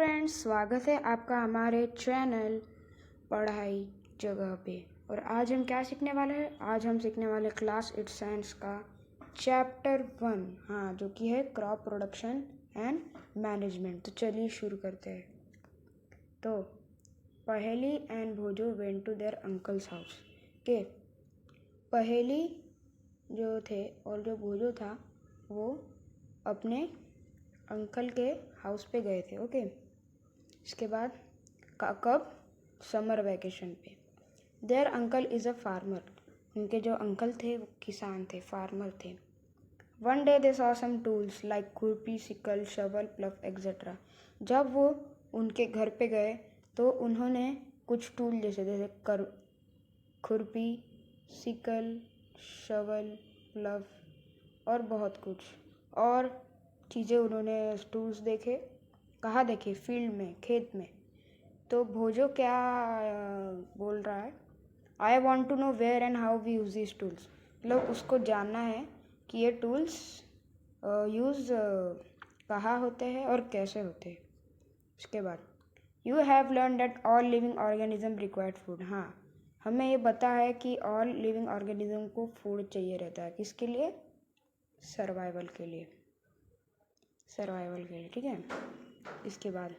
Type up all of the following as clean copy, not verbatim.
Friends, स्वागत है आपका हमारे चैनल पढ़ाई जगह पे। और आज हम क्या सीखने वाले हैं? आज हम सीखने वाले क्लास 8 साइंस का चैप्टर 1, हाँ, जो कि है क्रॉप प्रोडक्शन एंड मैनेजमेंट। तो चलिए शुरू करते हैं। तो Paheli and Bhojo went to their uncle's house. के पहेली जो थे और जो भोजो था वो अपने अंकल के हाउस पे गए थे। ओके, इसके बाद कब? समर वैकेशन पे। There uncle is a farmer. उनके जो अंकल थे वो किसान थे, फार्मर थे। One day they saw some tools like खुरपी, सिकल, शवल, प्लफ एक्सेट्रा। जब वो उनके घर पे गए तो उन्होंने कुछ टूल जैसे खुरपी, सिकल, शवल, प्लफ और बहुत कुछ और चीज़ें उन्होंने टूल्स देखे। कहाँ देखे? फील्ड में, खेत में। तो भोजो क्या बोल रहा है? I want to know where and how we use this tools. मतलब उसको जानना है कि ये टूल्स यूज़ कहाँ होते हैं और कैसे होते हैं। उसके बाद you have learn that all living organism required food. हाँ, हमें ये पता है कि ऑल लिविंग ऑर्गेनिज्म को फूड चाहिए रहता है। किसके लिए? सर्वाइवल के लिए, सर्वाइवल के लिए। ठीक है, इसके बाद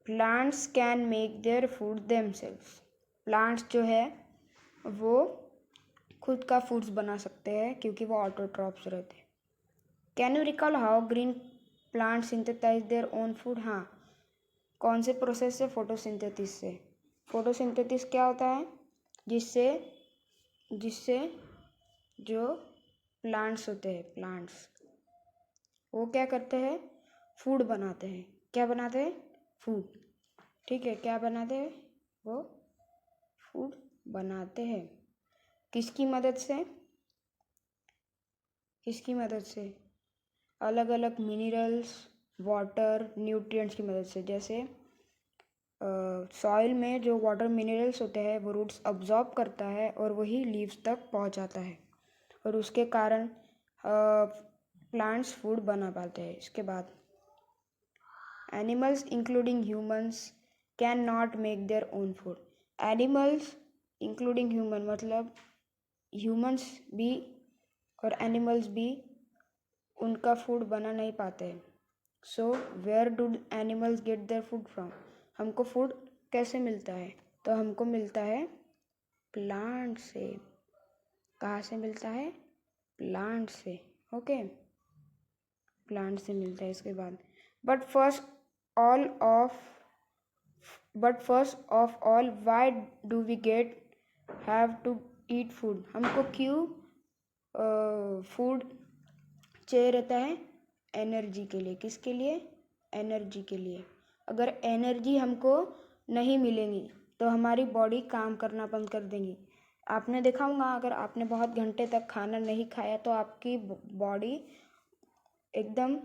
plants can make their food themselves. Plants जो है वो खुद का फूड्स बना सकते हैं क्योंकि वो ऑटोट्रॉप्स रहते हैं। Can you recall how green plant synthesize their own food? हाँ, कौन से प्रोसेस से? फोटोसिंथेसिस से। फोटोसिंथेसिस क्या होता है? जिससे जो प्लांट्स होते हैं, प्लांट्स वो क्या करते हैं? फूड बनाते हैं। क्या बनाते हैं? फूड। ठीक है, क्या बनाते हैं? वो फूड बनाते हैं। किसकी मदद से? किसकी मदद से? अलग अलग मिनरल्स, वाटर, न्यूट्रिएंट्स की मदद से। जैसे सॉइल में जो वाटर मिनरल्स होते हैं वो रूट्स अब्जॉर्ब करता है और वही लीव्स तक पहुंचाता है और उसके कारण प्लांट्स फूड बना पाते हैं। इसके बाद animals including humans can not make their own food. Animals including human मतलब ह्यूमंस भी और एनिमल्स भी उनका फूड बना नहीं पाते हैं। So where do animals get their food from? हमको फूड कैसे मिलता है? तो हमको मिलता है प्लांट से। कहाँ से मिलता है? प्लांट से। ओके, प्लांट से मिलता है। इसके बाद but first of all why do we get have to eat food? हमको क्यों फूड चाहिए रहता है? एनर्जी के लिए। किसके लिए? एनर्जी के लिए। अगर एनर्जी हमको नहीं मिलेंगी तो हमारी बॉडी काम करना बंद कर देंगी। आपने देखा होगा, अगर आपने बहुत घंटे तक खाना नहीं खाया तो आपकी बॉडी एकदम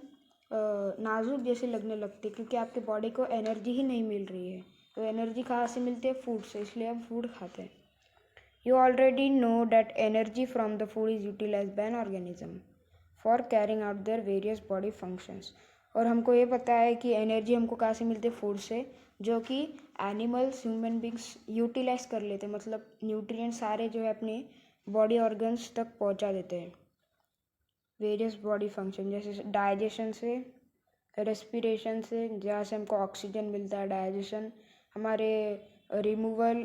नाजुक जैसी लगने लगती है क्योंकि आपकी बॉडी को एनर्जी ही नहीं मिल रही है। तो एनर्जी कहाँ से मिलती है? फूड से, इसलिए हम फूड खाते हैं। You already know that energy from the food is utilized by an organism for carrying out their various body functions। और हमको ये पता है कि एनर्जी हमको कहाँ से मिलती है? फूड से, जो कि एनिमल्स, ह्यूमन बींग्स यूटिलाइज कर लेते हैं। मतलब न्यूट्रिएंट सारे जो है अपने बॉडी ऑर्गन्स तक पहुँचा देते हैं। वेरियस बॉडी फंक्शन जैसे डाइजेशन से, रेस्पिरेशन से, जहाँ से हमको ऑक्सीजन मिलता है, डाइजेशन, हमारे रिमूवल,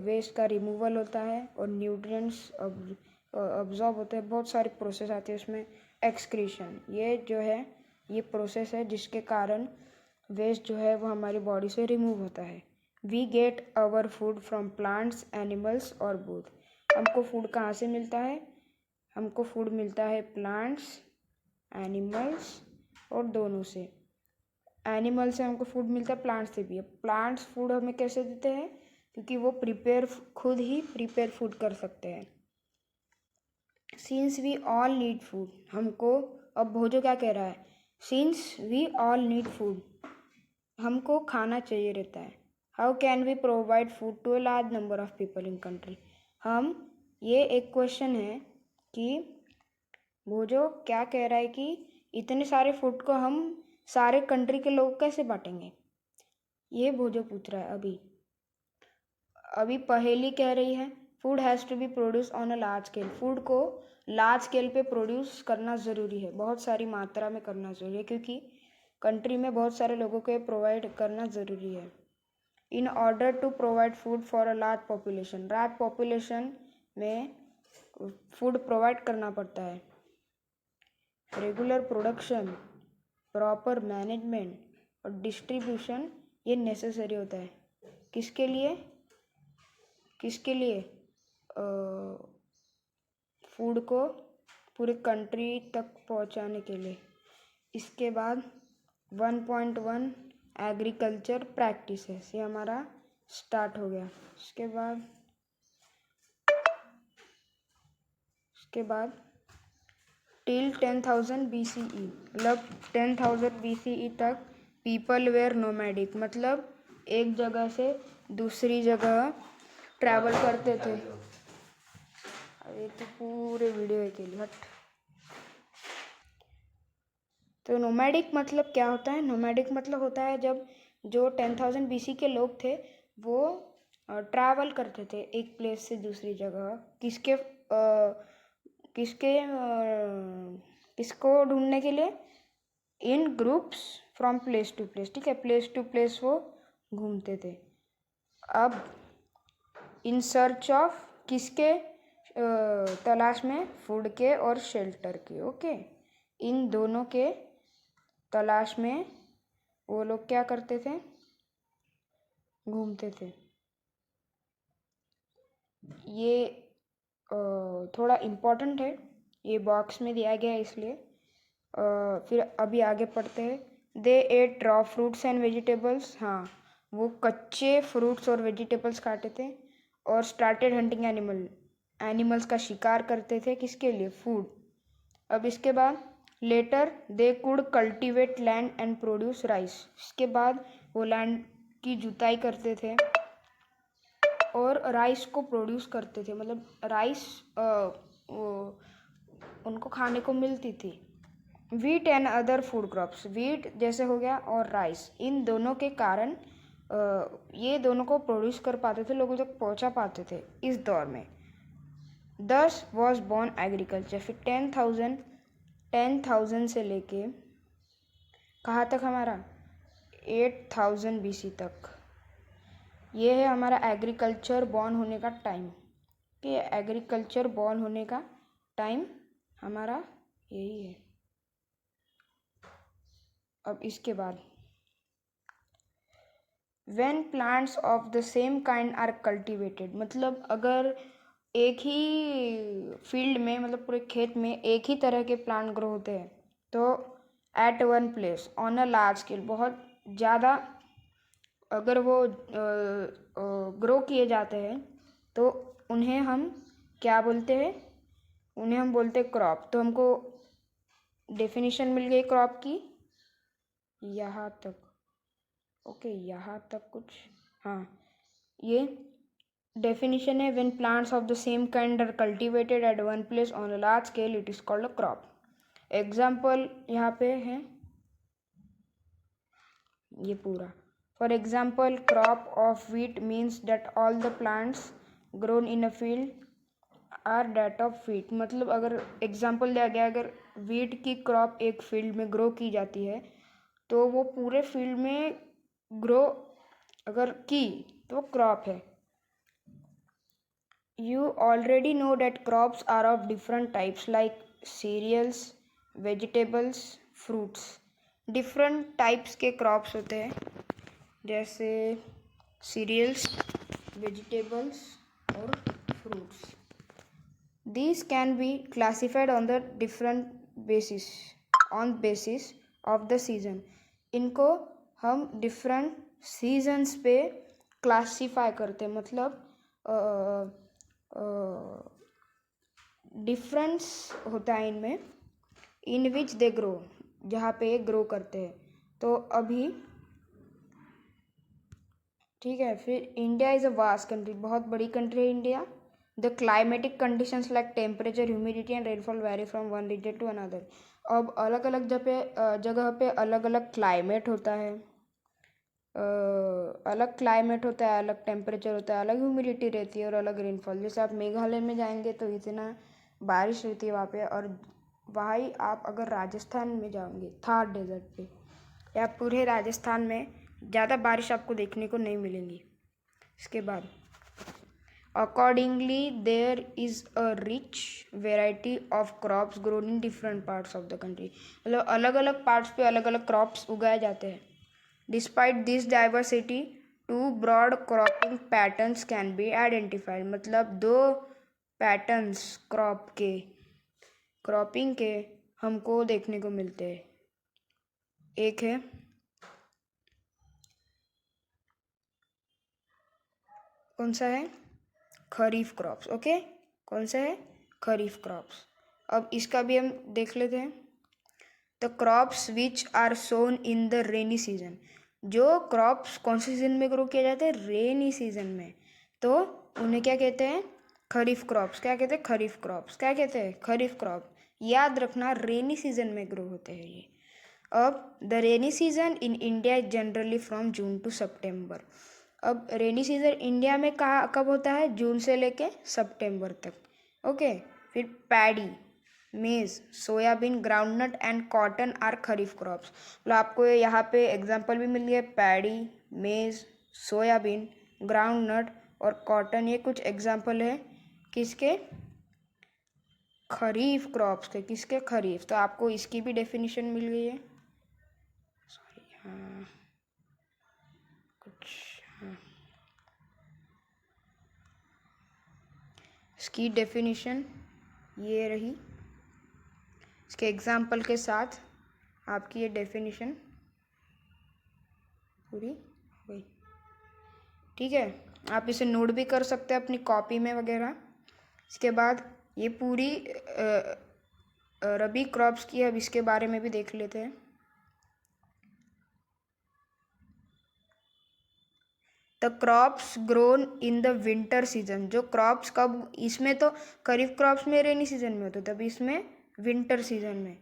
वेस्ट का रिमूवल होता है और न्यूट्रिएंट्स अब्जॉर्ब होते हैं। बहुत सारे प्रोसेस आते हैं उसमें। एक्सक्रीशन, ये जो है ये प्रोसेस है जिसके कारण वेस्ट जो है वो हमारी बॉडी से रिमूव होता है। We get our food from plants, animals और बोथ। हमको फूड कहाँ से मिलता है? हमको फूड मिलता है प्लांट्स, एनिमल्स और दोनों से। एनिमल से हमको फूड मिलता है, प्लांट्स से भी। प्लांट्स फूड हमें कैसे देते हैं? क्योंकि वो खुद ही प्रिपेयर फूड कर सकते हैं। Since we all need food, हमको, अब भोजो क्या कह रहा है? Since we all need food, हमको खाना चाहिए रहता है। How can we provide food to a large number of people in country? ये एक क्वेश्चन है कि भोजो क्या कह रहा है कि इतने सारे फूड को हम सारे कंट्री के लोग कैसे बांटेंगे? ये भोजो पूछ रहा है अभी पहेली कह रही है food has to be produce on a large scale. Food को लार्ज स्केल पे प्रोड्यूस करना ज़रूरी है, बहुत सारी मात्रा में करना ज़रूरी है, क्योंकि कंट्री में बहुत सारे लोगों को प्रोवाइड करना ज़रूरी है। In order to provide food for a large population में फूड प्रोवाइड करना पड़ता है। रेगुलर प्रोडक्शन, प्रॉपर मैनेजमेंट और डिस्ट्रीब्यूशन ये नेसेसरी होता है। किसके लिए? फूड को पूरे कंट्री तक पहुंचाने के लिए। इसके बाद 1.1 एग्रीकल्चर प्रैक्टिसेस, ये हमारा स्टार्ट हो गया। उसके बाद टिल 10,000 BCE, मतलब 10,000 BCE तक पीपल वेयर नोमैडिक, मतलब एक जगह से दूसरी जगह ट्रैवल करते थे। अरे तो पूरे वीडियो के लिए हट। तो नोमैडिक मतलब क्या होता है? नोमैडिक मतलब होता है जब जो 10,000 BC के लोग थे वो ट्रैवल करते थे एक प्लेस से दूसरी जगह। किसको ढूंढने के लिए? In groups from place to place. ठीक है, प्लेस टू प्लेस वो घूमते थे। अब इन सर्च ऑफ किसके तलाश में? फूड के और शेल्टर के। ओके, इन दोनों के तलाश में वो लोग क्या करते थे? घूमते थे। ये थोड़ा इम्पोर्टेंट है, ये बॉक्स में दिया गया है इसलिए। फिर अभी आगे पढ़ते हैं। They ate raw fruits and vegetables. हाँ, वो कच्चे फ्रूट्स और वेजिटेबल्स खाते थे और स्टार्टेड हंटिंग एनिमल्स का शिकार करते थे। किसके लिए? फूड। अब इसके बाद later they could cultivate land and produce rice. इसके बाद वो लैंड की जुताई करते थे और राइस को प्रोड्यूस करते थे, मतलब राइस उनको खाने को मिलती थी। Wheat and other food crops, wheat जैसे हो गया और राइस, इन दोनों के कारण ये दोनों को प्रोड्यूस कर पाते थे, लोगों तक पहुंचा पाते थे इस दौर में। दस वॉज बॉर्न एग्रीकल्चर। फिर 10,000 से लेके कहाँ तक? हमारा 8,000 BC तक। ये है हमारा एग्रीकल्चर बॉर्न होने का टाइम। कि एग्रीकल्चर बॉर्न होने का टाइम हमारा यही है। अब इसके बाद when plants of the same kind are cultivated, मतलब अगर एक ही फील्ड में, मतलब पूरे खेत में एक ही तरह के प्लांट ग्रो होते हैं तो at one place on a large scale, बहुत ज़्यादा अगर वो ग्रो किए जाते हैं तो उन्हें हम क्या बोलते हैं? उन्हें हम बोलते हैं क्रॉप। तो हमको डेफिनेशन मिल गई क्रॉप की यहाँ तक। ओके, यहाँ तक कुछ। हाँ, ये डेफिनेशन है when plants of the same kind are cultivated at one place on a large scale it is called a crop. Example यहाँ पे है ये पूरा। For example crop of wheat means that all the plants grown in a field are that of wheat. मतलब अगर example दिया गया, अगर व्हीट की क्रॉप एक फील्ड में ग्रो की जाती है तो वो पूरे फील्ड में ग्रो अगर की तो क्रॉप है। You already know that crops are of different types like cereals, vegetables, fruits. Different types के crops होते हैं जैसे cereals, vegetables और fruits. These can be classified on the different basis of the season. इनको हम different seasons पे classify करते हैं, मतलब डिफरेंस होता है इनमें। इन विच दे ग्रो, जहाँ पे ग्रो करते हैं। तो अभी ठीक है। फिर India is a vast country, बहुत बड़ी कंट्री है India. The climatic conditions like temperature, humidity and rainfall vary from one region to another. अब अलग अलग जगह पे अलग अलग क्लाइमेट होता है, अलग क्लाइमेट होता है, अलग टेम्परेचर होता है, अलग ह्यूमिडिटी रहती है और अलग रेनफॉल। जैसे आप मेघालय में जाएंगे तो इतना बारिश रहती है वहाँ पे, और वहाँ ही आप अगर राजस्थान में जाओगे थार डेजर्ट पे या पूरे राजस्थान में ज़्यादा बारिश आपको देखने को नहीं मिलेंगी। इसके बाद accordingly there is a rich variety of crops grown in different parts of the country. मतलब अलग अलग पार्ट्स पे अलग अलग क्रॉप्स उगाए जाते हैं। Despite this diversity two broad cropping patterns can be identified. मतलब दो पैटर्न्स क्रॉपिंग के हमको देखने को मिलते हैं। एक है कौन सा है, खरीफ क्रॉप्स। ओके, कौन सा है, खरीफ क्रॉप्स। अब इसका भी हम देख लेते हैं। The crops which are sown in the rainy season. जो क्रॉप्स कौन से सीजन में ग्रो किए जाते हैं, रेनी सीजन में, तो उन्हें क्या कहते हैं, खरीफ क्रॉप्स। क्या कहते हैं, खरीफ क्रॉप्स। क्या कहते हैं, खरीफ क्रॉप। याद रखना रेनी सीजन में ग्रो होते हैं ये। अब the rainy season in India is generally from June to September. अब रेनी सीजन इंडिया में कहाँ कब होता है, जून से लेके सितंबर तक। ओके, फिर paddy, maize, soybean, groundnut and cotton are kharif crops. मतलब आपको यहाँ पे एग्जांपल भी मिल गया, पैडी, मेज, सोयाबीन, ग्राउंडनट और कॉटन, ये कुछ एग्जांपल है किसके, खरीफ क्रॉप्स के। किसके, खरीफ। तो आपको इसकी भी डेफिनेशन मिल गई है। सॉरी, हाँ कुछ, हाँ इसकी डेफिनेशन ये रही, इसके एग्जाम्पल के साथ आपकी ये डेफिनेशन पूरी हो गई। ठीक है, आप इसे नोट भी कर सकते हैं अपनी कॉपी में वगैरह। इसके बाद ये पूरी रबी क्रॉप्स की, अब इसके बारे में भी देख लेते हैं। The crops grown in the winter season. जो क्रॉप्स कब, इसमें तो खरीफ क्रॉप्स में रेनी सीजन में होते, तब इसमें विंटर सीजन में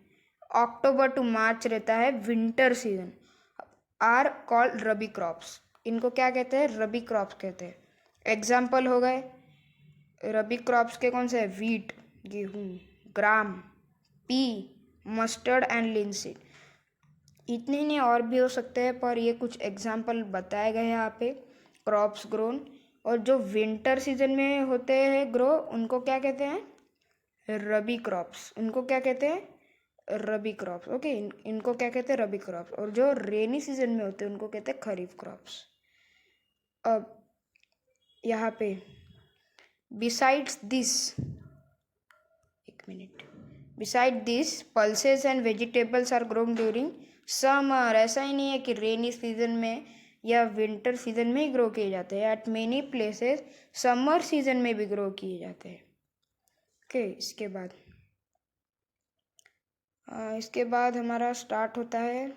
अक्टूबर टू मार्च रहता है winter season, are called rabi crops. इनको क्या कहते हैं, रबी क्रॉप्स कहते हैं। एग्जाम्पल हो गए रबी क्रॉप्स के, कौन से है, वीट, गेहूँ, ग्राम, पी, मस्टर्ड एंड लिनसीड। इतने नहीं और भी हो सकते हैं, पर ये कुछ एग्जाम्पल बताए गए हैं यहाँ पे क्रॉप्स ग्रोन। और जो विंटर सीजन में होते हैं ग्रो, उनको क्या कहते हैं, रबी क्रॉप्स। उनको क्या कहते हैं, रबी क्रॉप्स। ओके, इनको क्या कहते हैं, रबी क्रॉप्स। और जो रेनी सीजन में होते हैं उनको कहते हैं खरीफ क्रॉप्स। अब यहाँ पे बिसाइड्स दिस, एक minute, beside this pulses and vegetables are grown during summer. ऐसा ही नहीं है कि रेनी सीजन में या विंटर सीजन में ही ग्रो किए जाते हैं। Eight many places summer season में भी ग्रो किए जाते हैं। ओके, इसके बाद हमारा स्टार्ट होता है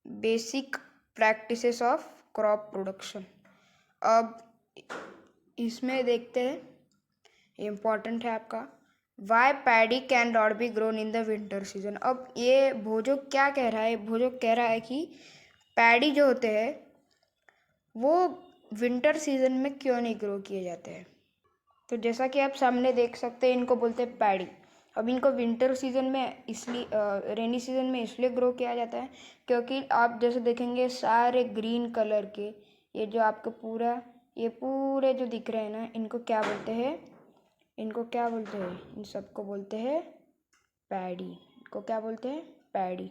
basic practices of crop production. अब इसमें देखते हैं, इम्पॉर्टेंट है आपका, why paddy can not be grown in the winter season. अब ये भोजो क्या कह रहा है, भोजो कह रहा है कि पैडी जो होते हैं वो विंटर सीजन में क्यों नहीं ग्रो किए जाते हैं। तो जैसा कि आप सामने देख सकते हैं, इनको बोलते हैं पैडी। अब इनको विंटर सीजन में इसलिए, रेनी सीजन में इसलिए ग्रो किया जाता है क्योंकि आप जैसे देखेंगे सारे ग्रीन कलर के, ये जो आपको ये पूरे जो दिख रहे हैं ना, इनको क्या बोलते हैं, इनको क्या बोलते हैं, इन सबको बोलते हैं पैडी। इनको क्या बोलते हैं, पैडी,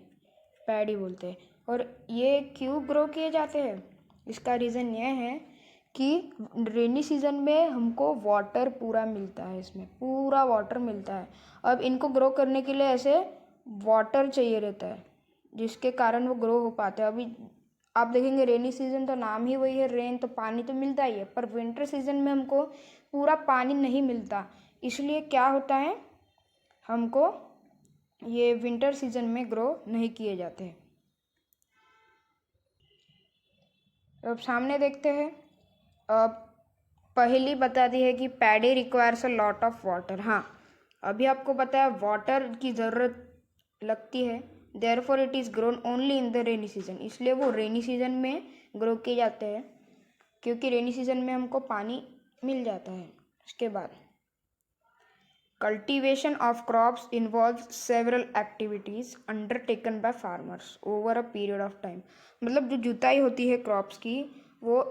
पैडी बोलते हैं। और ये क्यों ग्रो किए जाते हैं, इसका रीज़न ये है कि रेनी सीजन में हमको वाटर पूरा मिलता है, इसमें पूरा वाटर मिलता है। अब इनको ग्रो करने के लिए ऐसे वाटर चाहिए रहता है, जिसके कारण वो ग्रो हो पाते हैं। अभी आप देखेंगे रेनी सीजन तो नाम ही वही है, रेन, तो पानी तो मिलता ही है, पर विंटर सीजन में हमको पूरा पानी नहीं मिलता। इसलिए क्या होता है, हमको ये विंटर सीजन में ग्रो नहीं किए जाते हैं। अब सामने देखते हैं। अब पहली बता दी है कि paddy requires a lot of water. हाँ, अभी आपको पता है वाटर की ज़रूरत लगती है, therefore it is grown only in the rainy season, इसलिए वो रेनी सीजन में ग्रो किए जाते हैं, क्योंकि रेनी सीजन में हमको पानी मिल जाता है। उसके बाद cultivation of crops involve several activities undertaken by farmers over a period of time. मतलब जो जुताई होती है क्रॉप्स की, वो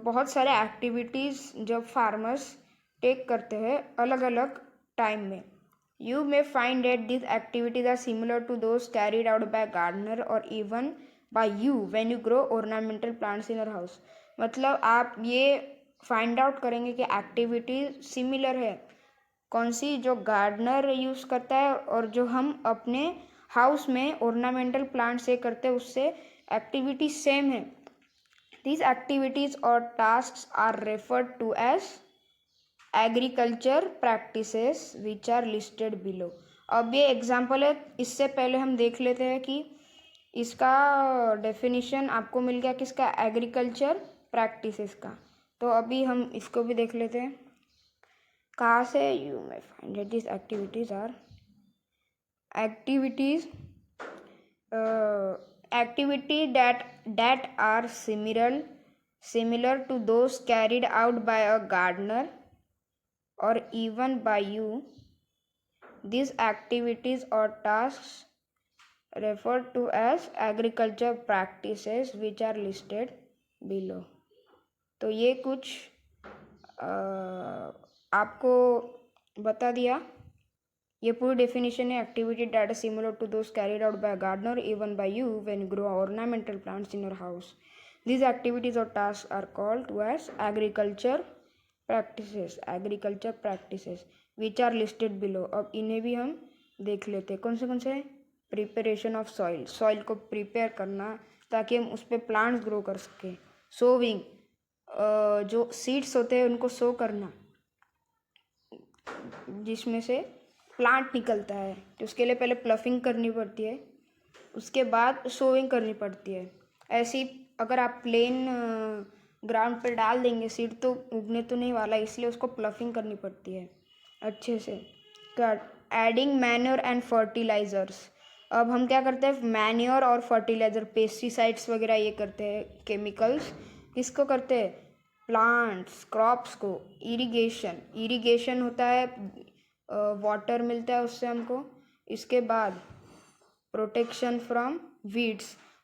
बहुत सारे एक्टिविटीज़ जब फार्मर्स टेक करते हैं अलग अलग टाइम में। You may find that this activities are similar to those carried out by gardener और even by you when you grow ornamental plants in your house. मतलब आप ये फाइंड आउट करेंगे कि एक्टिविटीज सिमिलर है कौन सी, जो गार्डनर यूज़ करता है और जो हम अपने हाउस में ऑर्नामेंटल प्लांट से करते हैं, उससे एक्टिविटी सेम है। These activities or tasks are referred to as agriculture practices which are listed below। अब ये एग्जाम्पल है, इससे पहले हम देख लेते हैं कि इसका डेफिनेशन आपको मिल गया किसका, एग्रीकल्चर प्रैक्टिसेस का। तो अभी हम इसको भी देख लेते हैं कहाँ से। You may find that this activities are activities activity that are similar to those carried out by a gardener or even by you. These activities or tasks referred to as agriculture practices which are listed below। तो ये कुछ आपको बता दिया, ये पूरी definition है। Activity that is similar to those carried out by gardener even by you when you grow ornamental plants in your house. These activities और task are called to as agriculture practices which are listed below. अब इन्हें भी हम देख लेते हैं कौन से। प्रिपरेशन ऑफ सॉइल को प्रिपेयर करना ताकि हम उस पर प्लांट्स ग्रो कर सकें। सोविंग, जो सीड्स होते हैं उनको सो करना जिसमें से प्लांट निकलता है, तो उसके लिए पहले प्लफिंग करनी पड़ती है, उसके बाद सोविंग करनी पड़ती है। ऐसी अगर आप प्लेन ग्राउंड पर डाल देंगे सीड तो उगने तो नहीं वाला, इसलिए उसको प्लफिंग करनी पड़ती है अच्छे से। Adding manure and fertilisers. अब हम क्या करते हैं, मैन्योर और फर्टिलाइजर, पेस्टिसाइड्स वगैरह ये करते हैं, केमिकल्स किसको करते हैं, प्लांट्स क्रॉप्स को। इरिगेशन होता है, वाटर मिलता है उससे हमको। इसके बाद protection from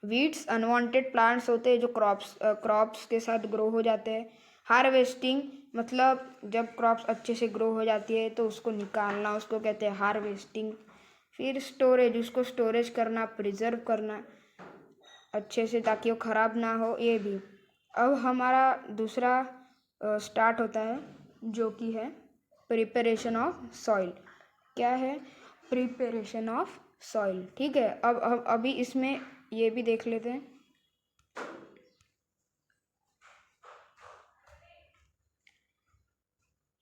weeds unwanted plants होते हैं जो क्रॉप्स के साथ ग्रो हो जाते हैं। हार्वेस्टिंग, मतलब जब क्रॉप्स अच्छे से ग्रो हो जाती है तो उसको निकालना, उसको कहते हैं हार्वेस्टिंग। फिर स्टोरेज, उसको स्टोरेज करना, प्रिजर्व करना अच्छे से ताकि वो ख़राब ना हो, ये भी। अब हमारा दूसरा स्टार्ट होता है जो कि है प्रिपरेशन ऑफ सॉइल। क्या है, प्रिपरेशन ऑफ सॉइल। ठीक है, अब अभी इसमें ये भी देख लेते हैं।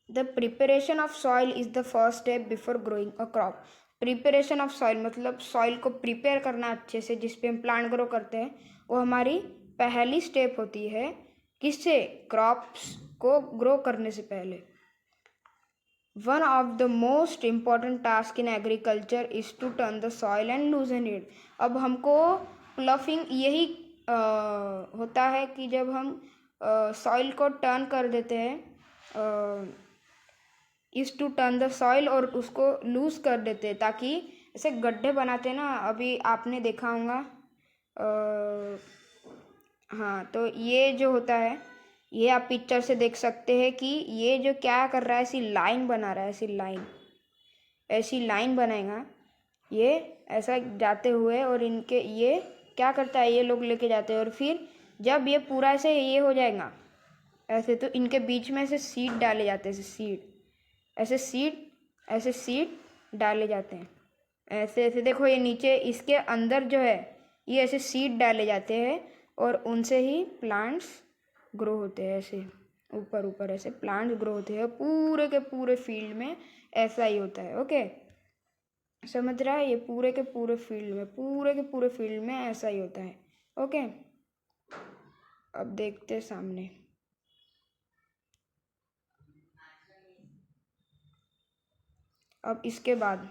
The preparation of soil is the first step before growing a crop. Preparation of soil मतलब सॉइल को प्रिपेयर करना अच्छे से जिस पे हम प्लांट ग्रो करते हैं, वो हमारी पहली स्टेप होती है। किससे, क्रॉप्स को ग्रो करने से पहले। One of the most important task in agriculture is to turn the soil and loosen it. अब हमको प्लफिंग यही होता है कि जब हम सॉइल को टर्न कर देते हैं, is to turn the soil, और उसको लूज कर देते हैं ताकि ऐसे गड्ढे बनाते हैं ना, अभी आपने देखा होगा। हाँ, तो ये जो होता है, ये आप पिक्चर से देख सकते हैं कि ये जो क्या कर रहा है, ऐसी लाइन बना रहा है, ऐसी लाइन बनाएगा ये, ऐसा जाते हुए, और इनके ये क्या करता है, ये लोग लेके जाते हैं, और फिर जब ये पूरा ऐसे ये हो जाएगा ऐसे, तो इनके बीच में ऐसे सीड डाले जाते हैं, ऐसे सीड डाले जाते हैं, ऐसे देखो, ये नीचे इसके अंदर जो है ये ऐसे सीड डाले जाते हैं और उनसे ही प्लांट्स ग्रो होते हैं। ऐसे ऊपर ऐसे प्लांट्स ग्रो होते हैं, पूरे के पूरे फील्ड में ऐसा ही होता है। ओके, समझ रहा है, ये पूरे के पूरे फील्ड में ऐसा ही होता है। ओके, अब देखते हैं सामने। अब इसके बाद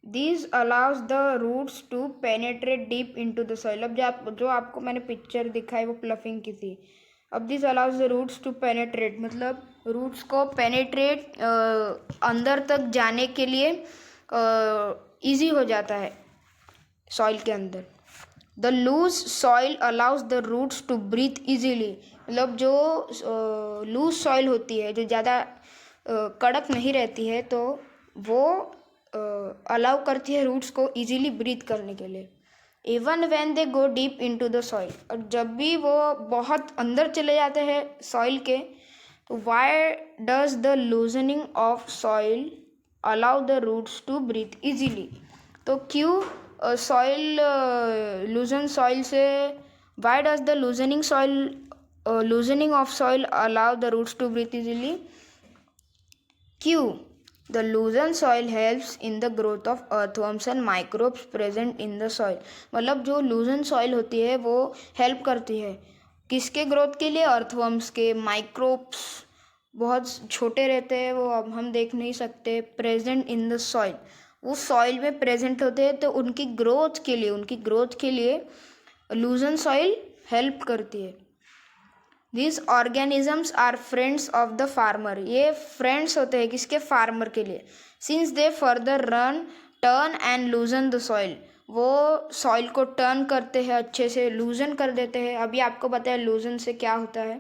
this allows the roots to penetrate deep into the soil. अब जो आपको मैंने पिक्चर दिखाई वो प्लफिंग की थी। अब this allows the roots to penetrate, मतलब रूट्स को पेनेट्रेट अंदर तक जाने के लिए इजी हो जाता है सॉइल के अंदर। The loose soil allows the roots to breathe easily, मतलब जो लूज सॉइल होती है, जो ज़्यादा कड़क नहीं रहती है, तो वो अलाउ करती है रूट्स को इजीली ब्रीथ करने के लिए। Even when they go deep into the soil, और जब भी वो बहुत अंदर चले जाते हैं सॉइल के, तो why does the loosening of soil allow the roots to breathe easily. तो क्यों सॉइल लूजन सॉइल से, why does the loosening of soil allow the roots to breathe easily? क्यों? The loosened soil helps in the growth of earthworms and microbes present in the soil। मतलब जो लूजन soil होती है वो help करती है किसके ग्रोथ के लिए? अर्थवर्म्स के। माइक्रोब्स बहुत छोटे रहते हैं, वो अब हम देख नहीं सकते। प्रेजेंट इन द सॉइल, वो सॉइल में प्रेजेंट होते हैं, तो उनकी ग्रोथ के लिए लूजन सॉइल हेल्प करती है। These organisms are friends of the farmer। ये फ्रेंड्स होते हैं किसके? फार्मर के लिए। Since they further turn and loosen the soil, वो सॉइल को टर्न करते हैं, अच्छे से लूजन कर देते हैं। अभी आपको पता है लूजन से क्या होता है।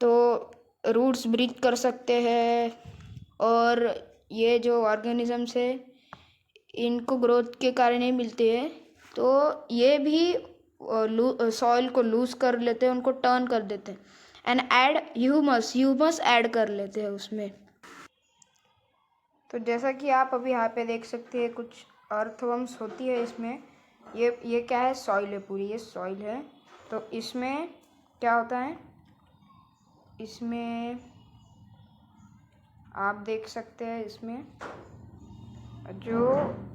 तो रूट्स ब्रीथ कर सकते हैं, और ये जो ऑर्गेनिजम्स है इनको ग्रोथ के कारण ही मिलती है, तो ये भी सॉइल को लूज कर लेते हैं, उनको टर्न कर देते हैं। एंड ऐड ह्यूमस ऐड कर लेते हैं उसमें। तो जैसा कि आप अभी यहाँ पे देख सकते हैं कुछ अर्थवर्म्स होती है इसमें। ये क्या है? सॉइल है पूरी, ये सॉइल है। तो इसमें क्या होता है? इसमें आप देख सकते हैं, इसमें जो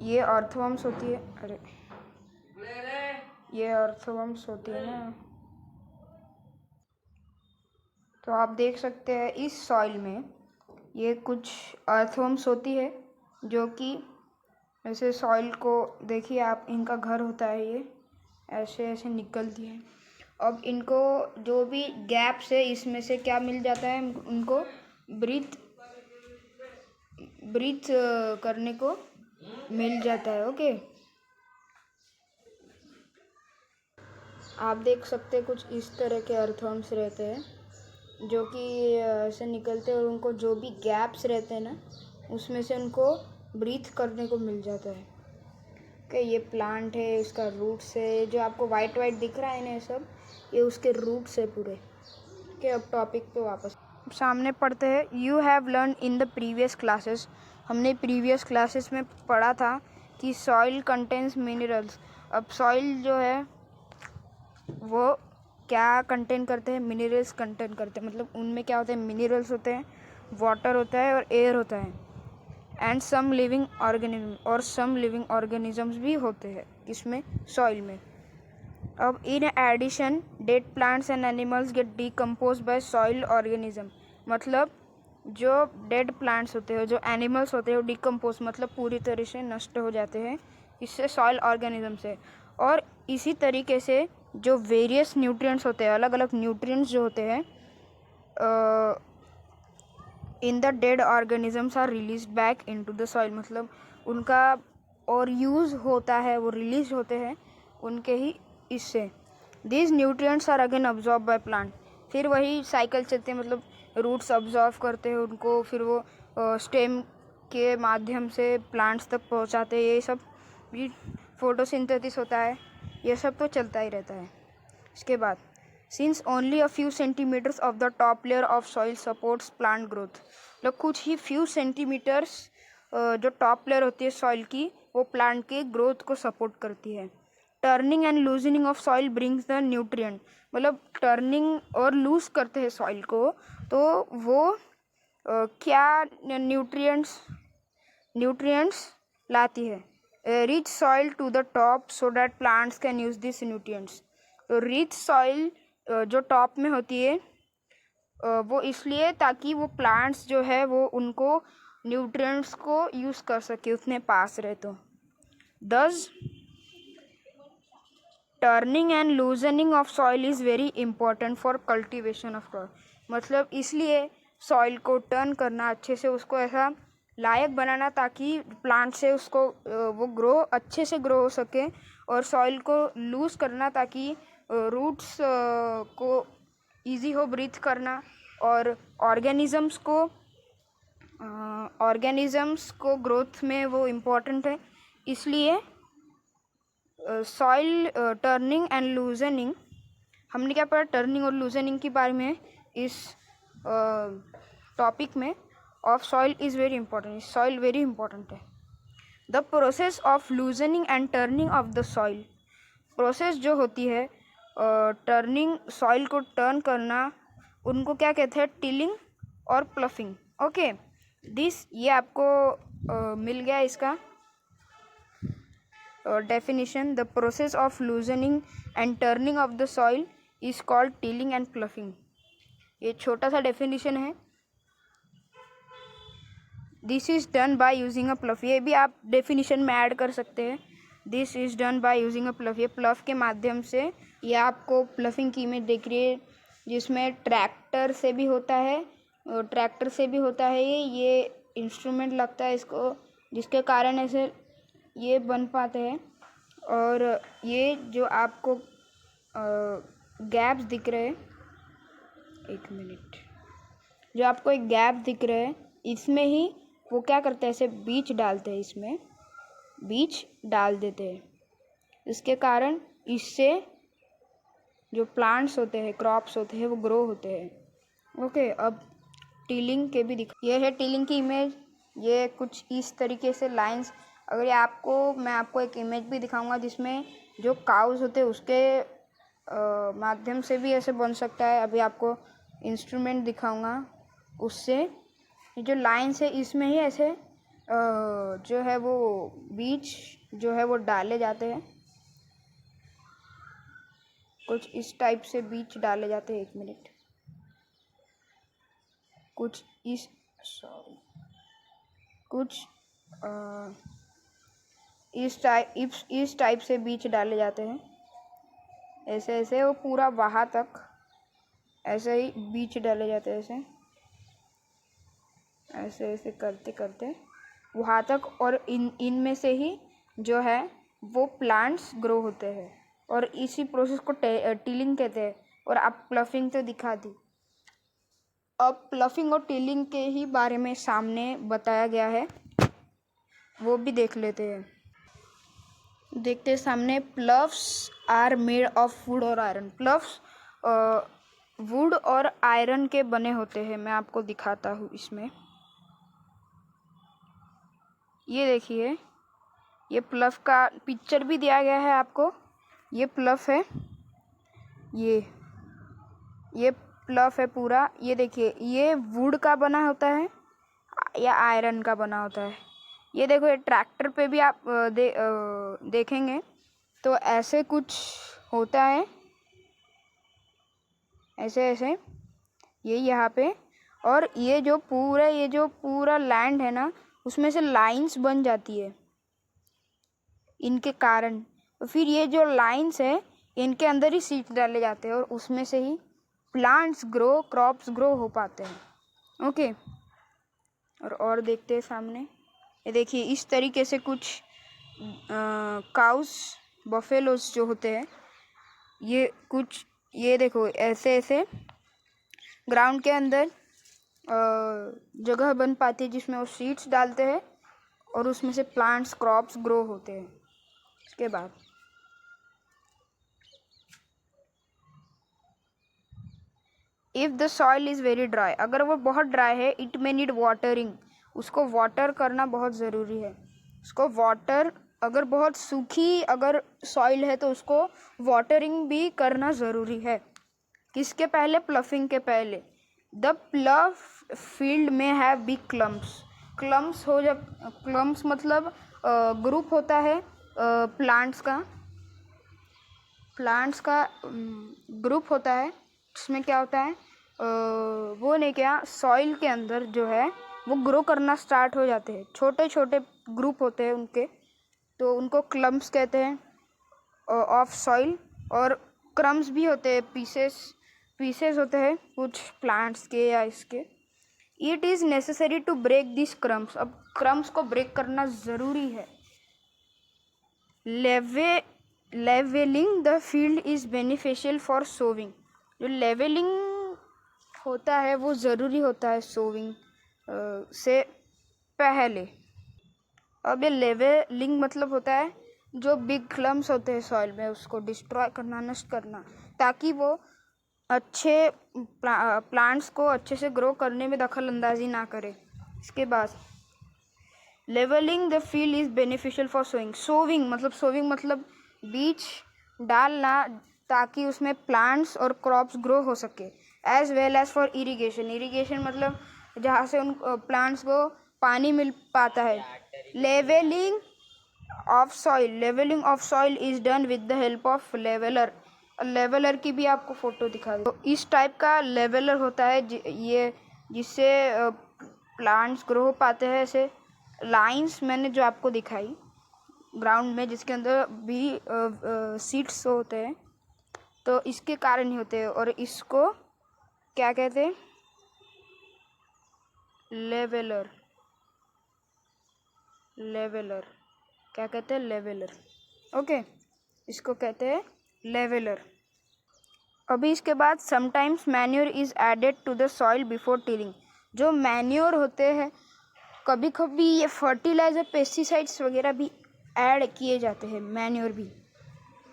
ये अर्थवर्म्स होती है, अरे ये अर्थवर्म्स होती है ना, तो आप देख सकते हैं इस सॉइल में ये कुछ अर्थवर्म्स होती है, जो कि ऐसे सॉइल को देखिए आप, इनका घर होता है, ये ऐसे ऐसे निकलती है। अब इनको जो भी गैप्स है इसमें से क्या मिल जाता है? उनको ब्रीथ करने को मिल जाता है। ओके, आप देख सकते हैं कुछ इस तरह के अर्थवर्म्स रहते हैं जो कि ऐसे निकलते हैं, और उनको जो भी गैप्स रहते हैं ना उसमें से उनको ब्रीथ करने को मिल जाता है। ओके, ये प्लांट है, इसका रूट्स है, जो आपको वाइट दिख रहा है ना, ये सब ये उसके रूट्स है पूरे। ओके, अब टॉपिक पे वापस सामने पढ़ते हैं। You have learn in the previous classes, हमने प्रीवियस क्लासेस में पढ़ा था कि सॉइल कंटेन्स मिनरल्स। अब सॉइल जो है वो क्या कंटेन करते हैं? मिनरल्स कंटेन करते हैं। मतलब उनमें क्या होते हैं? मिनरल्स होते हैं, वाटर होता है और एयर होता है, एंड सम लिविंग ऑर्गेनिज्म, और सम लिविंग ऑर्गेनिजम्स भी होते हैं किसमें? सॉइल में। अब in addition dead plants and animals get decompose by soil organism. मतलब जो डेड प्लांट्स होते हैं, जो एनिमल्स होते हैं, वो डिकम्पोज मतलब पूरी तरह से नष्ट हो जाते हैं, इससे सॉइल ऑर्गेनिज्म से। और इसी तरीके से जो वेरियस न्यूट्रिएंट्स होते हैं, अलग अलग न्यूट्रिएंट्स जो होते हैं in the dead organisms are release back into the soil. मतलब उनका और यूज़ होता है, वो रिलीज होते हैं उनके ही इससे। These nutrients are again absorb by plant. फिर वही साइकिल चलते हैं, मतलब रूट्स अब्जॉर्व करते हैं उनको, फिर वो स्टेम के माध्यम से प्लांट्स तक पहुंचाते हैं। ये सब भी फोटोसिंथेसिस होता है, ये सब तो चलता ही रहता है। इसके बाद since only a few centimetres of the top layer of soil supports plant growth. मतलब कुछ ही फ्यू सेंटीमीटर्स जो टॉप लेयर होती है सॉइल की, वो प्लांट के ग्रोथ को सपोर्ट करती है। Turning and loosening of soil brings the nutrient. मतलब टर्निंग और लूज करते हैं सॉइल को, तो वो क्या न्यूट्रिएंट्स लाती है? Rich soil to the top so that plants can use this nutrients. तो रिच सॉइल जो टॉप में होती है वो इसलिए ताकि वो प्लांट्स जो है वो उनको न्यूट्रिएंट्स को यूज़ कर सके उतने पास रहे तो। दस turning and loosening of soil is very important for cultivation of crop. मतलब इसलिए सॉइल को टर्न करना, अच्छे से उसको ऐसा लायक बनाना ताकि प्लांट से उसको वो ग्रो अच्छे से ग्रो हो सके, और सॉइल को लूज़ करना ताकि रूट्स को इजी हो ब्रीथ करना, और ऑर्गेनिज़म्स को ग्रोथ में वो इम्पोर्टेंट है। इसलिए सॉइल टर्निंग एंड लूजनिंग, हमने क्या पढ़ा टर्निंग और लूजनिंग के बारे में इस टॉपिक में, of soil is very important. Soil very important है। The process of loosening and turning of the soil, process जो होती है टर्निंग, सॉइल को टर्न करना, उनको क्या कहते हैं, टिलिंग और प्लफिंग। ओके, ये आपको मिल गया इसका definition. The process of loosening and turning of the soil is called tilling and ploughing. ये छोटा सा डेफिनेशन है। This is done by using a प्लफ, ये भी आप डेफिनेशन में ऐड कर सकते हैं। This is done by using a प्लफ, ये प्लफ के माध्यम से। ये आपको प्लफिंग की इमेज दिख रही है जिसमें ट्रैक्टर से भी होता है, ये इंस्ट्रूमेंट लगता है इसको, जिसके कारण ऐसे ये बन पाते हैं। और ये जो आपको गैप्स दिख रहे हैं, एक मिनट, जो आपको एक गैप दिख रहे हैं, इसमें ही वो क्या करते हैं, ऐसे बीज डालते हैं, इसमें बीज डाल देते हैं। इसके कारण इससे जो प्लांट्स होते हैं, क्रॉप्स होते हैं, वो ग्रो होते हैं। ओके, अब टिलिंग के भी ये है टिलिंग की इमेज। ये कुछ इस तरीके से लाइंस, अगर ये मैं आपको एक इमेज भी दिखाऊंगा जिसमें जो काउस होते हैं उसके माध्यम से भी ऐसे बन सकता है। अभी आपको इंस्ट्रूमेंट दिखाऊंगा, उससे ये जो लाइंस है इसमें ही ऐसे जो है वो बीज जो है वो डाले जाते हैं। कुछ इस टाइप से बीज डाले जाते हैं। एक मिनट, कुछ इस टाइप से बीज डाले जाते हैं। ऐसे ऐसे वो पूरा वहाँ तक ऐसे ही बीज डाले जाते हैं, ऐसे ऐसे करते करते वहाँ तक, और इनमें से ही जो है वो प्लांट्स ग्रो होते हैं, और इसी प्रोसेस को टिलिंग कहते हैं। और आप प्लफिंग तो दिखा दी। अब प्लफिंग और टिलिंग के ही बारे में सामने बताया गया है, वो भी देख लेते हैं। देखते हैं सामने। प्लफ्स आर मेड ऑफ वुड और आयरन। प्लफ्स वुड और आयरन के बने होते हैं। मैं आपको दिखाता हूँ इसमें। ये देखिए, ये प्लफ का पिक्चर भी दिया गया है आपको। ये प्लफ है, ये प्लफ है पूरा। ये देखिए, ये वुड का बना होता है या आयरन का बना होता है। ये देखो, ये ट्रैक्टर पे भी आप देखेंगे तो ऐसे कुछ होता है, ऐसे ऐसे ये यहाँ पे। और ये जो पूरा लैंड है ना, उसमें से लाइंस बन जाती है इनके कारण। तो फिर ये जो लाइंस है, इनके अंदर ही सीड्स डाले जाते हैं, और उसमें से ही प्लांट्स ग्रो, क्रॉप्स ग्रो हो पाते हैं। ओके, और देखते हैं सामने। ये देखिए, इस तरीके से कुछ काउस, बफेलोस जो होते हैं, ये देखो ऐसे ऐसे ग्राउंड के अंदर जगह बन पाती है जिसमें वो सीड्स डालते हैं, और उसमें से प्लांट्स, क्रॉप्स ग्रो होते हैं। इसके बाद if the soil is very dry, अगर वो बहुत ड्राई है, इट मे नीड वाटरिंग, उसको वाटर करना बहुत ज़रूरी है। उसको वाटर, अगर बहुत सूखी अगर सॉइल है तो उसको वाटरिंग भी करना ज़रूरी है। किसके पहले? प्लफिंग के पहले। द प्लफ फील्ड में है बिग क्लम्प्स। क्लम्प्स हो, जब क्लम्प्स मतलब ग्रुप होता है प्लांट्स का ग्रुप होता है। इसमें क्या होता है, वो नहीं, क्या सॉइल के अंदर जो है वो ग्रो करना स्टार्ट हो जाते हैं। छोटे छोटे ग्रुप होते हैं उनके, तो उनको क्लम्प्स कहते हैं ऑफ सॉइल। और क्रम्स भी होते हैं, पीसेस होते हैं कुछ प्लांट्स के या इसके। It is necessary to break this crumbs. अब क्रम्स को ब्रेक करना ज़रूरी है। Levelling the field is beneficial for sowing. जो लेवलिंग होता है वो ज़रूरी होता है सोविंग से पहले। अब ये लेवलिंग मतलब होता है जो बिग क्लम्स होते हैं सॉइल में उसको डिस्ट्रॉय करना, नष्ट करना, ताकि वो अच्छे प्लांट्स को अच्छे से ग्रो करने में दखल अंदाजी ना करे। इसके बाद levelling the field is beneficial for sowing मतलब बीज डालना, ताकि उसमें प्लांट्स और क्रॉप्स ग्रो हो सके। As well as for irrigation मतलब जहाँ से उन प्लांट्स को पानी मिल पाता है। Levelling of soil is done with the help of leveller की भी आपको फोटो दिखा दो। तो इस टाइप का लेवलर होता है ये, जिससे प्लांट्स ग्रो हो पाते हैं। ऐसे लाइंस मैंने जो आपको दिखाई ग्राउंड में, जिसके अंदर भी सीड्स होते हैं, तो इसके कारण ही होते हैं। और इसको क्या कहते हैं? लेवलर क्या कहते हैं? लेवलर। ओके, इसको कहते हैं लेवलर। अभी इसके बाद sometimes manure is added to the soil before tilling. जो मैन्योर होते हैं, कभी कभी ये फर्टिलाइज़र, पेस्टिसाइड्स वगैरह भी ऐड किए जाते हैं, मैन्योर भी।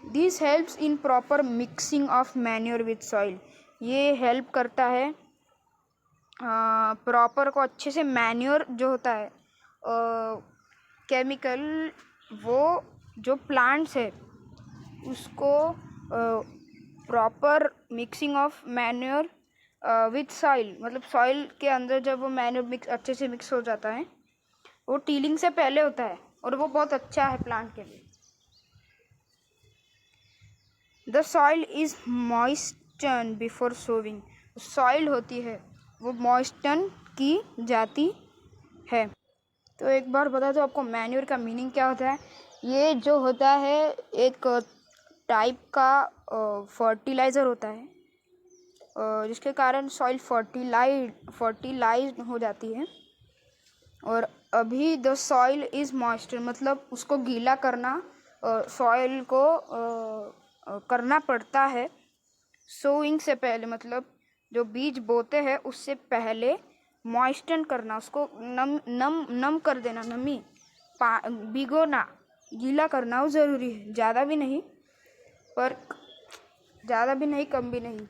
This helps in proper mixing of manure with soil. ये हेल्प करता है प्रॉपर को अच्छे से। मैन्योर जो होता है केमिकल, वो जो प्लांट्स है उसको proper mixing of manure with soil, मतलब सॉइल के अंदर जब वो मैन्योर अच्छे से मिक्स हो जाता है, वो टीलिंग से पहले होता है, और वो बहुत अच्छा है प्लांट के लिए। The soil is moistened before sowing. Soil होती है वो मॉइस्चन की जाती है। तो एक बार बता दो आपको मैन्योर का मीनिंग क्या होता है। ये जो होता है एक टाइप का फर्टिलाइज़र होता है, जिसके कारण सॉइल फर्टिलाइज्ड हो जाती है। और अभी द सॉइल इज़ मॉइस्चर मतलब उसको गीला करना, सॉइल को करना पड़ता है सोइंग से पहले, मतलब जो बीज बोते हैं उससे पहले मॉइस्चन करना, उसको नम कर देना, नमी भिगोना, गीला करना वो ज़रूरी है। ज़्यादा भी नहीं कम भी नहीं।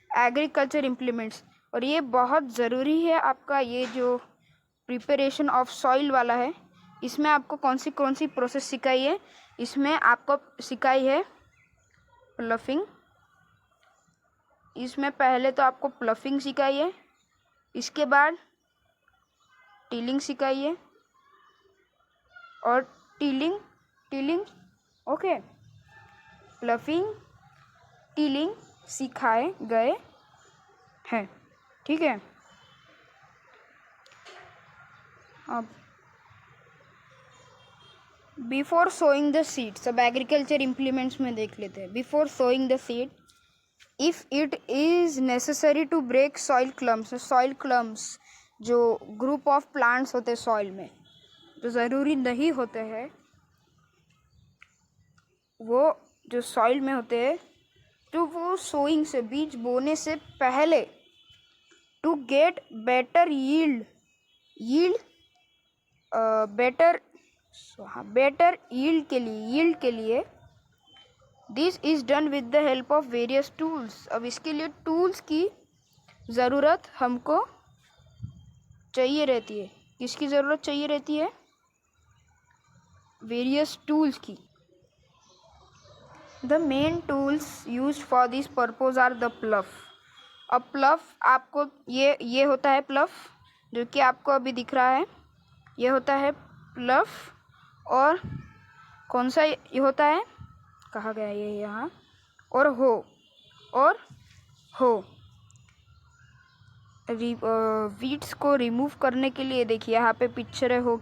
एग्रीकल्चर इम्प्लीमेंट्स, और ये बहुत ज़रूरी है आपका ये जो प्रिपरेशन ऑफ सॉइल वाला है। इसमें आपको कौन सी प्रोसेस सिखाई है? इसमें आपको सिखाई है प्लफिंग। इसमें पहले तो आपको प्लफिंग सिखाई है, इसके बाद टिलिंग सिखाई है, और टिलिंग ओके, प्लफिंग, टिलिंग सिखाए गए हैं, ठीक है। अब बिफोर सोइंग द सीड, सब एग्रीकल्चर इम्प्लीमेंट्स में देख लेते हैं। Before sowing the seed, if it is necessary to break soil clumps जो ग्रुप ऑफ प्लांट्स होते हैं सॉइल में, जो ज़रूरी नहीं होते हैं, वो जो सॉइल में होते हैं, तो वो सोइंग से, बीज बोने से पहले, टू गेट बेटर यील्ड के लिए this is done with the help of various tools. अब इसके लिए टूल्स की ज़रूरत हमको चाहिए रहती है। किसकी ज़रूरत चाहिए रहती है? वेरियस टूल्स की। The main tools use for this purpose are the plough. अब प्लफ आपको ये होता है प्लफ, जो कि आपको अभी दिख रहा है, ये होता है प्लफ। और कौन सा ये होता है, कहा गया ये यहाँ, और हो वीड्स को रिमूव करने के लिए देखिए यहाँ पे पिक्चर है हो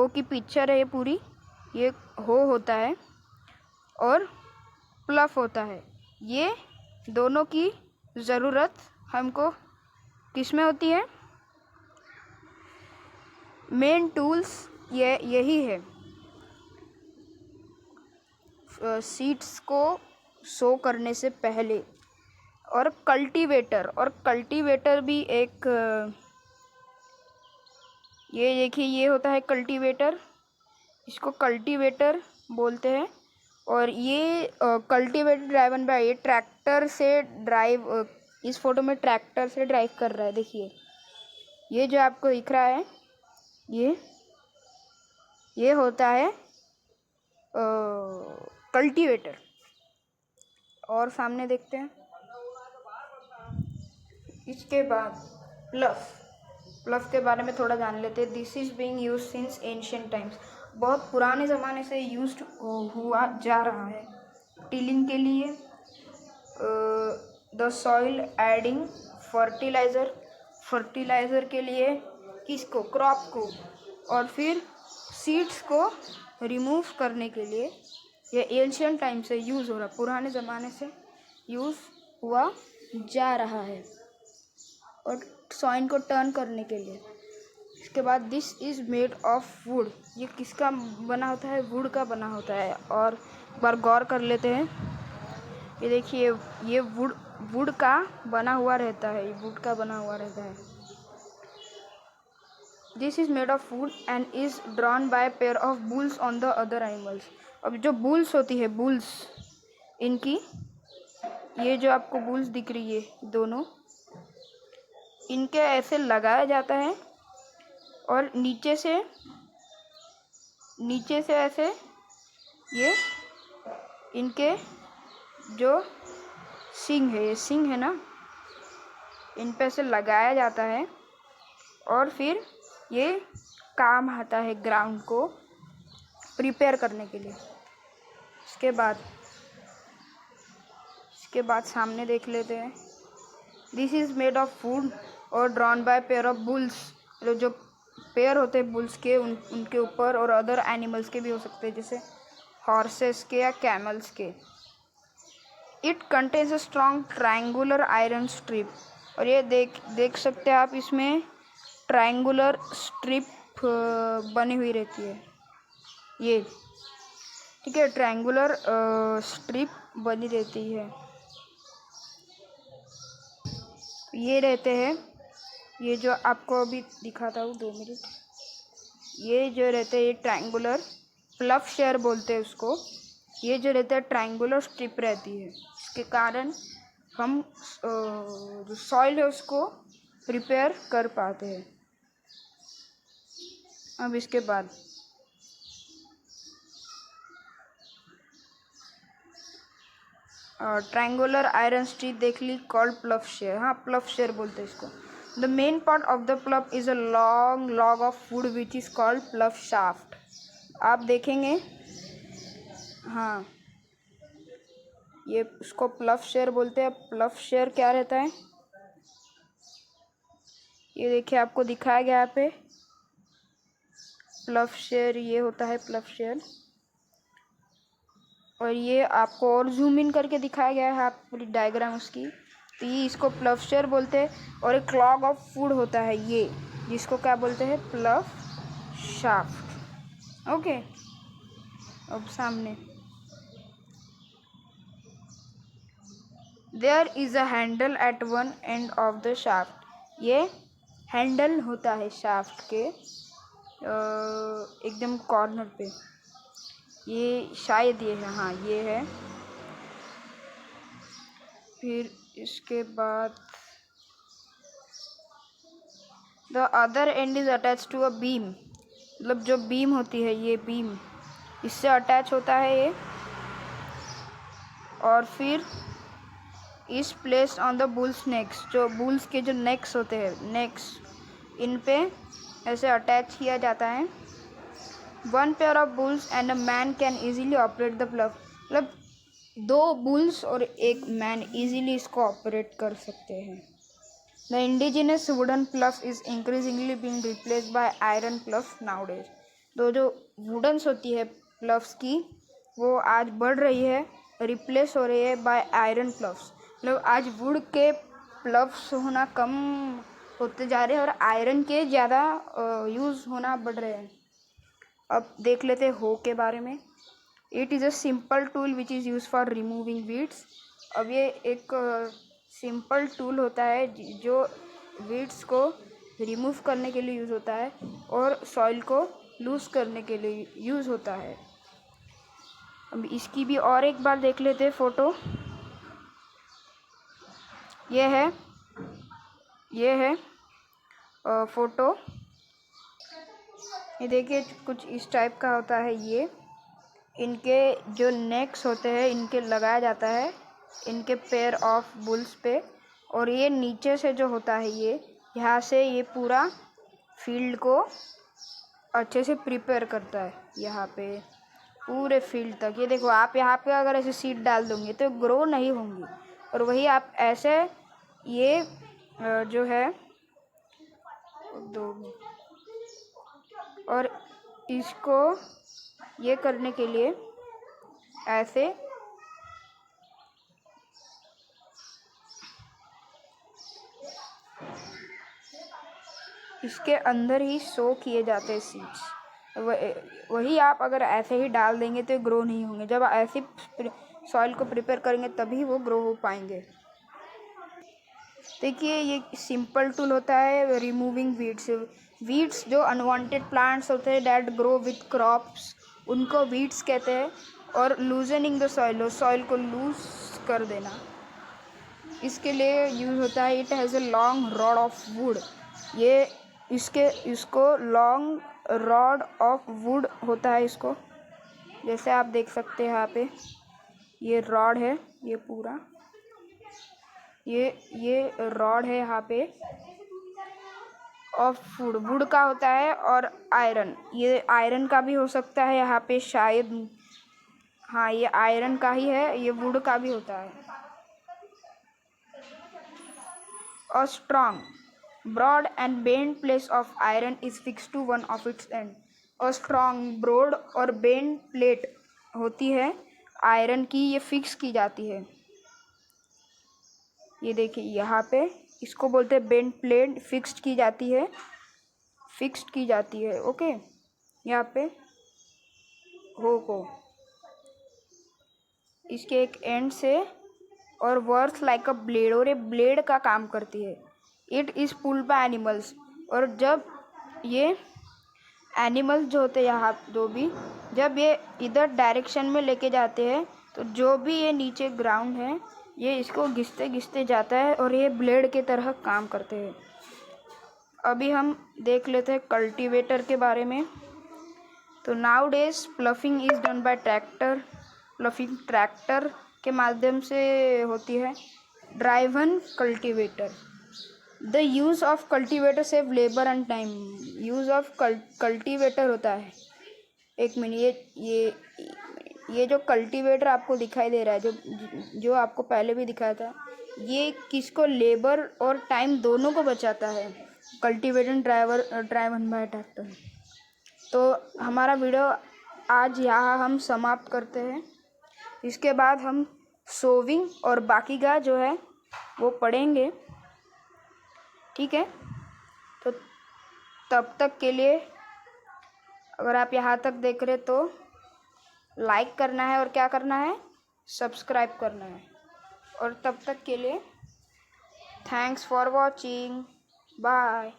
की पिक्चर है ये पूरी। ये हो होता है और प्लफ होता है। ये दोनों की ज़रूरत हमको किस में होती है? मेन टूल्स यही है। सीड्स को सो करने से पहले। और कल्टीवेटर भी एक ये देखिए ये होता है कल्टीवेटर, इसको कल्टीवेटर बोलते हैं। और ये कल्टीवेटर ड्राइवन बाय, ये ट्रैक्टर से ड्राइव, इस फोटो में ट्रैक्टर से ड्राइव कर रहा है। देखिए ये जो आपको दिख रहा है ये होता है कल्टीवेटर। और सामने देखते हैं। इसके बाद प्लफ के बारे में थोड़ा जान लेते हैं। This is being use since ancient times, बहुत पुराने ज़माने से यूज हुआ जा रहा है टिलिंग के लिए। द सॉइल एडिंग फर्टिलाइज़र के लिए, किसको? क्रॉप को। और फिर सीड्स को रिमूव करने के लिए ये एंशिएंट टाइम से यूज़ हो रहा, पुराने ज़माने से यूज़ हुआ जा रहा है। और सॉइल को टर्न करने के लिए। इसके बाद this is made of would, ये किसका बना होता है? वुड का बना होता है। और एक बार गौर कर लेते हैं। ये देखिए ये वुड का बना हुआ रहता है, ये वुड का बना हुआ रहता है। This is made of would and is drawn by pair of bulls on the other animals. अब जो बुल्स होती है, बुल्स, इनकी ये जो आपको बुल्स दिख रही है दोनों, इनके ऐसे लगाया जाता है और नीचे से ऐसे ये इनके जो सींग है, ये सींग है ना, इन पे से लगाया जाता है और फिर ये काम आता है ग्राउंड को प्रिपेयर करने के लिए। इसके बाद सामने देख लेते हैं। This is made of wood और drawn by pair of bulls, जो पेयर होते हैं बुल्स के, उनके ऊपर, और अदर एनिमल्स के भी हो सकते हैं, जैसे हॉर्सेस के या कैमल्स के। It contains a strong triangular iron strip, और ये देख सकते हैं आप, इसमें ट्रायंगुलर स्ट्रिप बनी हुई रहती है। ये ठीक है, ट्रायंगुलर स्ट्रिप बनी रहती है। ये रहते हैं, ये जो आपको अभी दिखाता हूँ, 2 मिनट। ये जो रहते हैं ये ट्रायंगुलर प्लफ शेयर बोलते हैं उसको। ये जो रहता है ट्रायंगुलर स्ट्रिप रहती है, इसके कारण हम जो सॉइल है उसको प्रिपेयर कर पाते हैं। अब इसके बाद ट्रायंगुलर आयरन स्ट्रिप देख ली, कॉल्ड प्लफ शेयर। हाँ, प्लफ शेयर बोलते हैं इसको। The main part of the प्लफ is a long log of would which is called प्लफ shaft. आप देखेंगे, हाँ, ये उसको प्लफ शेयर बोलते हैं। प्लफ शेयर क्या रहता है? ये देखिए आपको दिखाया गया यहाँ पे प्लफ शेयर, ये होता है प्लफ शेयर। और ये आपको और जूम इन करके दिखाया गया है, आप पूरी डायग्राम उसकी। तो ये इसको प्लफ शेयर बोलते हैं। और एक क्लॉग ऑफ वुड होता है ये, जिसको क्या बोलते हैं? प्लफ शाफ्ट। ओके, अब सामने there is a handle at one end of the shaft. ये हैंडल होता है शाफ्ट के एकदम कॉर्नर पे। ये शायद ये है, हाँ ये है। फिर इसके बाद the other end is attach to a beam, मतलब जो बीम होती है, ये बीम इससे अटैच होता है ये। और फिर इस placed on the bulls next, जो बुल्स के जो नेक्स होते हैं, नेक्स, इन पे ऐसे अटैच किया जाता है। 1 pair of bulls and a man can easily operate the प्लफ, मतलब 2 बुल्स और 1 मैन इजीली इसको ऑपरेट कर सकते हैं। The indigenous wooden plough is increasingly being replaced by iron plough nowadays. तो जो वुडन्स होती है प्लव्स की वो आज बढ़ रही है, रिप्लेस हो रही है बाय आयरन प्लव्स। मतलब आज वुड के प्लव्स होना कम होते जा रहे हैं और आयरन के ज़्यादा यूज़ होना बढ़ रहे हैं। अब देख लेते हैं हो के बारे में। It is a simple tool which is use for removing weeds. अब ये एक सिंपल टूल होता है जो वीड्स को रिमूव करने के लिए यूज़ होता है और सॉइल को लूज करने के लिए यूज़ होता है। अब इसकी भी और एक बार देख लेते हैं फ़ोटो। ये है फ़ोटो। ये देखिए कुछ इस टाइप का होता है। ये इनके जो नेक्स होते हैं इनके लगाया जाता है इनके पेयर ऑफ बुल्स पे, और ये नीचे से जो होता है ये यहाँ से ये पूरा फील्ड को अच्छे से प्रिपेयर करता है यहाँ पे पूरे फील्ड तक। ये देखो आप यहाँ पे अगर ऐसे सीड डाल दोगे तो ग्रो नहीं होंगी, और वही आप ऐसे ये जो है दो, और इसको ये करने के लिए ऐसे इसके अंदर ही सो किए जाते हैं सीड्स। वही आप अगर ऐसे ही डाल देंगे तो ग्रो नहीं होंगे। जब ऐसे सॉइल को प्रिपेयर करेंगे तभी वो ग्रो हो पाएंगे। देखिए ये सिंपल टूल होता है रिमूविंग वीड्स जो अनवांटेड प्लांट्स होते हैं डैट ग्रो विथ क्रॉप्स उनको वीड्स कहते हैं। और लूजनिंग द सॉइल को लूज कर देना इसके लिए यूज़ होता है। It has a long rod of would. ये इसको लॉन्ग रॉड ऑफ वुड होता है इसको, जैसे आप देख सकते हैं यहाँ पे ये रॉड है, ये पूरा ये रॉड है यहाँ पे ऑफ वुड का होता है। और आयरन, ये आयरन का भी हो सकता है यहाँ पे शायद। हाँ ये आयरन का ही है, ये वुड का भी होता है। A strong, broad and bent plate of iron is fixed to one of its end. A strong, broad और bent plate होती है आयरन की, ये फिक्स की जाती है। ये देखिए यहाँ पे इसको बोलते हैं बेंट प्लेट, फिक्स्ड की जाती है। ओके, यहाँ पे हो को इसके एक एंड से और वर्क लाइक अ ब्लेड, और ये ब्लेड का काम करती है। It is pulled by animals, और जब ये एनिमल्स जो होते हैं यहाँ जो भी जब ये इधर डायरेक्शन में लेके जाते हैं तो जो भी ये नीचे ग्राउंड है ये इसको घिसते घिसते जाता है और ये ब्लेड के तरह काम करते हैं। अभी हम देख लेते हैं कल्टीवेटर के बारे में। तो now days ploughing is done by tractor. Ploughing tractor के माध्यम से होती है। Driven cultivator, the use of cultivator save labour and time. Use of cultivator होता है, एक मिनट, ये जो कल्टीवेटर आपको दिखाई दे रहा है जो आपको पहले भी दिखाया था, ये किसको लेबर और टाइम दोनों को बचाता है। Cultivator driven by tractor. तो हमारा वीडियो आज यहाँ हम समाप्त करते हैं। इसके बाद हम सोविंग और बाकी का जो है वो पढ़ेंगे, ठीक है। तो तब तक के लिए अगर आप यहाँ तक देख रहे तो लाइक करना है और क्या करना है, सब्सक्राइब करना है। और तब तक के लिए थैंक्स फॉर वॉचिंग, बाय।